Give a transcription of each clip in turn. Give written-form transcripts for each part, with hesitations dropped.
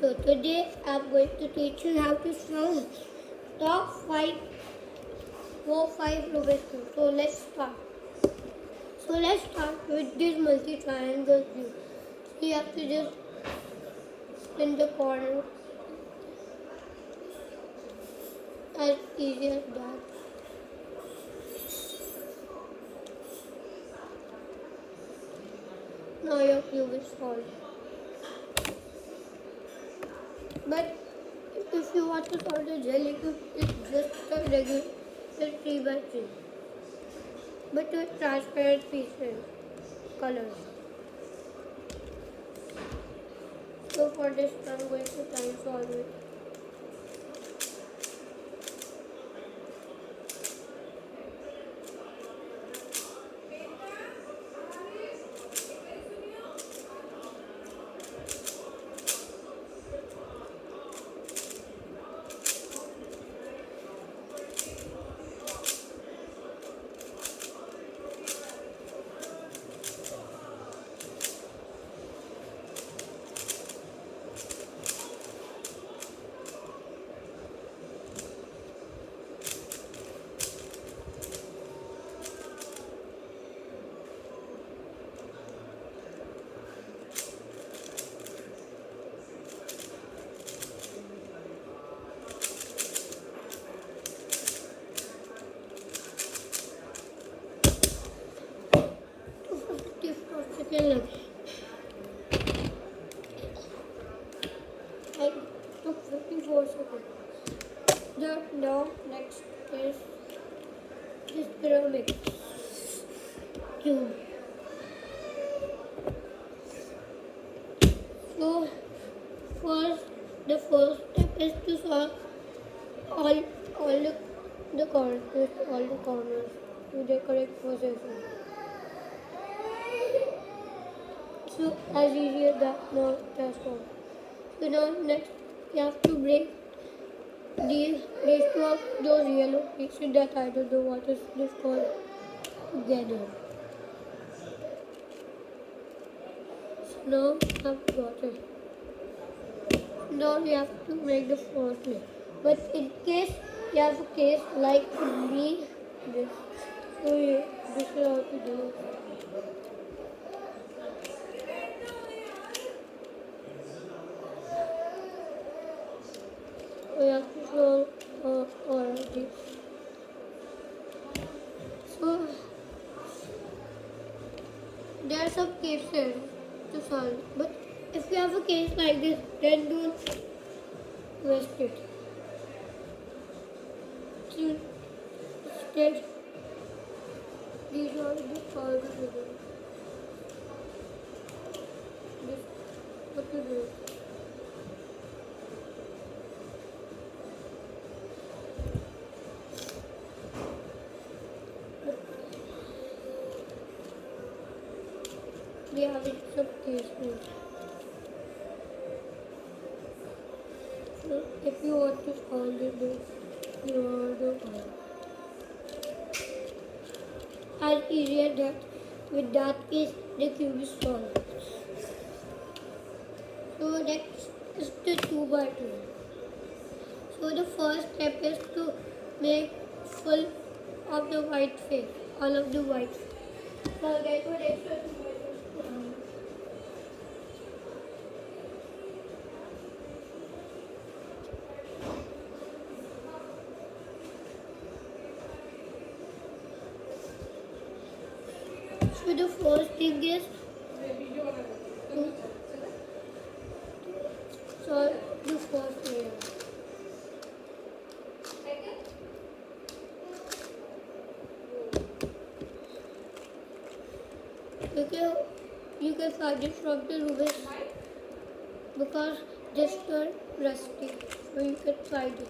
So today I'm going to teach you how to solve top 5 Rubik's Cube. So let's start. So let's start with this multi-triangle cube. So you have to just spin the corner as easy as that. Now your cube is solved. But if you want to solve the jelly cube, it's just a regular 3x3. But with transparent pieces, colors. So for this, I'm going to try to solve it. Second look. I took 54 seconds. Now next is this pyramid cube. So the first step is to solve all the corners to the correct position. So as easy as that. Now that's all. So now next you have to break these two of those yellow pieces that I don't know what is this called together. So now I've got it. Now we have to make the first layer. But in case you have a case like me, this, so this is how to do it. We have to solve all of this. So there are some cases to solve, but if you have a case like this, then don't waste it. So instead, these are the solved figures. This what to do. We have some cases. So if you want to solve this, you are the one. As easy as that. With that case, the cube is solved. So next is the 2x2. So the first step is to make full of the white face, all of the white face. So I'll get one extra 2x2. So the first thing is to solve the first layer. You can find it from the Rubik because this turned rusty, so you can find it,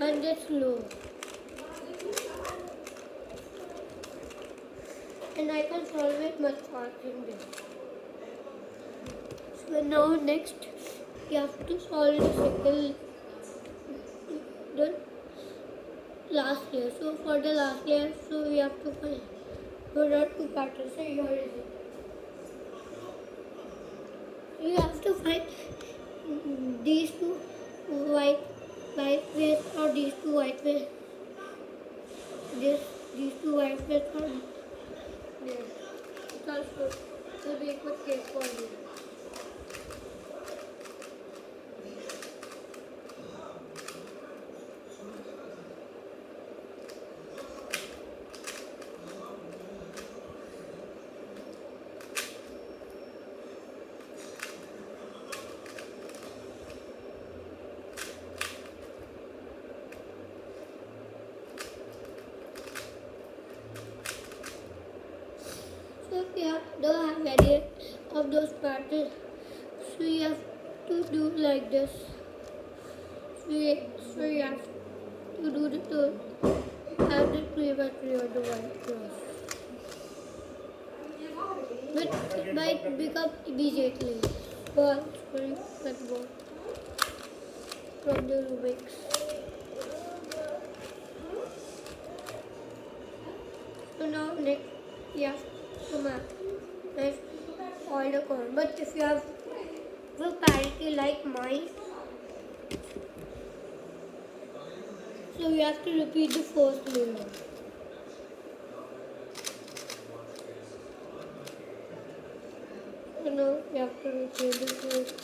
and it's low. And I can solve it much faster than this. So now next you have to solve the last layer. So for the last layer, so we have to find there are two patterns. So here is it. You have to find these two white waves or these two white waves. These two white waves are there. That's good. So we put cake for you. So if you don't have any of those patterns, so you have to do like this. So you have to do the two, have the 3 by 3 on the white cross. But it might become immediately. Well, sorry, but more from the Rubik's. So now next you have to match all the corners. But if you have the parity like mine, so you have to repeat the first layer. So now you have to repeat the first.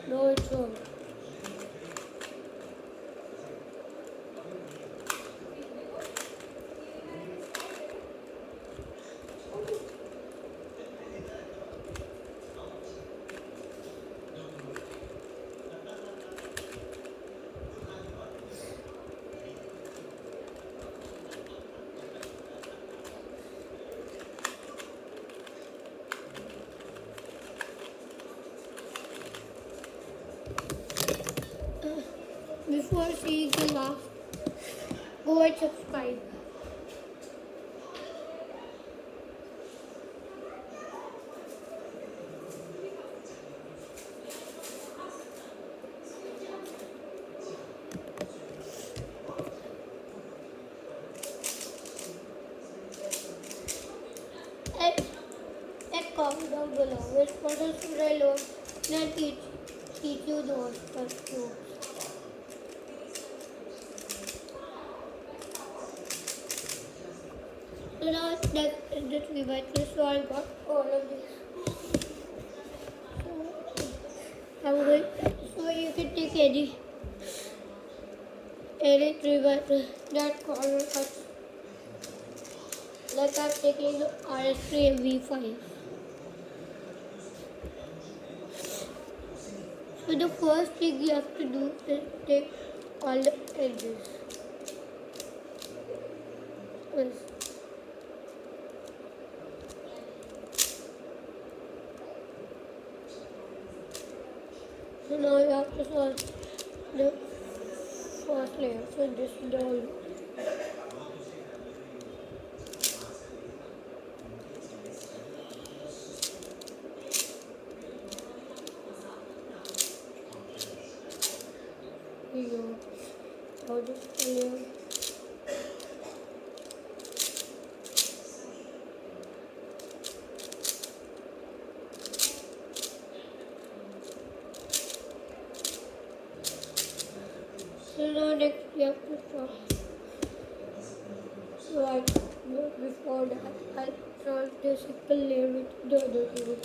No, it's wrong. Before seeing the last, go and subscribe. And comment down below which model should I learn, then teach you those first two. So now that's the 3 by 3, so I got all of this. So I'm going, so you can take any 3 by 3 that corner cuts. Like I'm taking the RS3 V5. So the first thing you have to do is take all the edges. Yes. So now you have to solve the first layer. So this is the whole. Here you go. Now this layer. So now next you have to stop. Right before that, I'll solve the simple layer with the other two.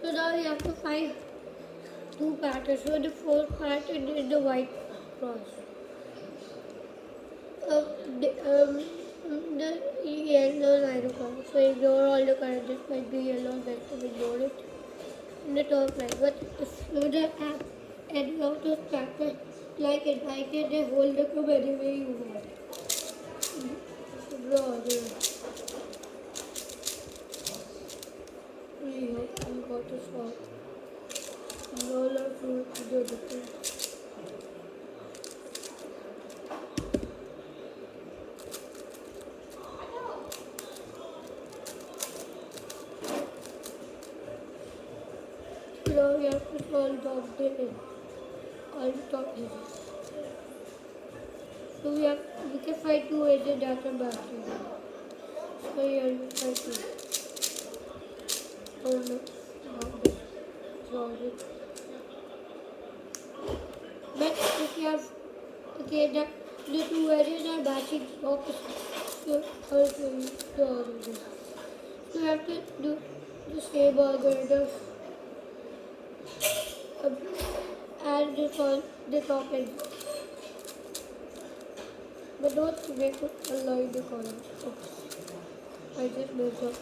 So now you have to find two patterns. So the fourth pattern is the white cross. Uh, the, um, the yellow line cross. So ignore all the colors. This might be yellow, best to ignore it. In the top line. But if you the app any of those pattern like it, they hold the cube any way you want. Draw there. We got to solve. Roll our fruit to the different. Now we have to solve dog day. All top edges. So we can find two edges that are matching. So here we find two. Oh no, not this. Solve it. But if you have the two edges are matching opposite. So also you do all of this. So you have to do the same algorithm and this on the top edge. But don't forget to align the colors. Oops. I just messed up.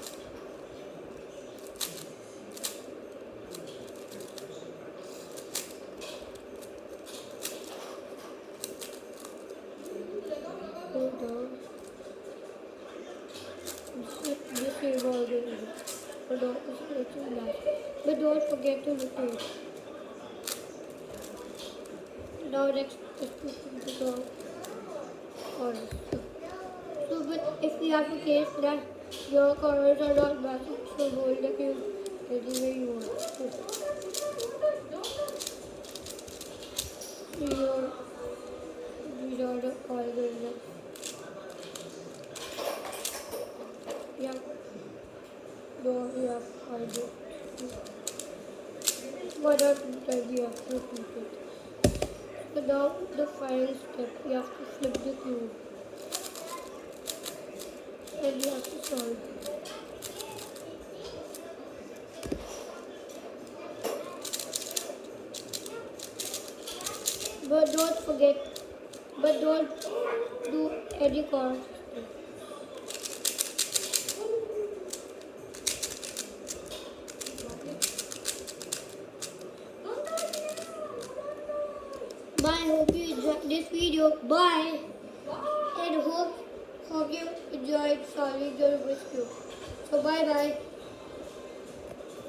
Hold on. This same algorithm. But don't forget to rotate. Now next is to the corners. So but if you have a case that your corners are not matching, so hold the cube any way you want. These are the algorithms. Yeah. No, you have to find it. One or two times you have to repeat it. So now the final step, you have to flip the cube and you have to solve it. But don't do any chords. Bye, hope you enjoyed this video. Bye. And hope you enjoyed solving your Rubik's Cube. So bye bye.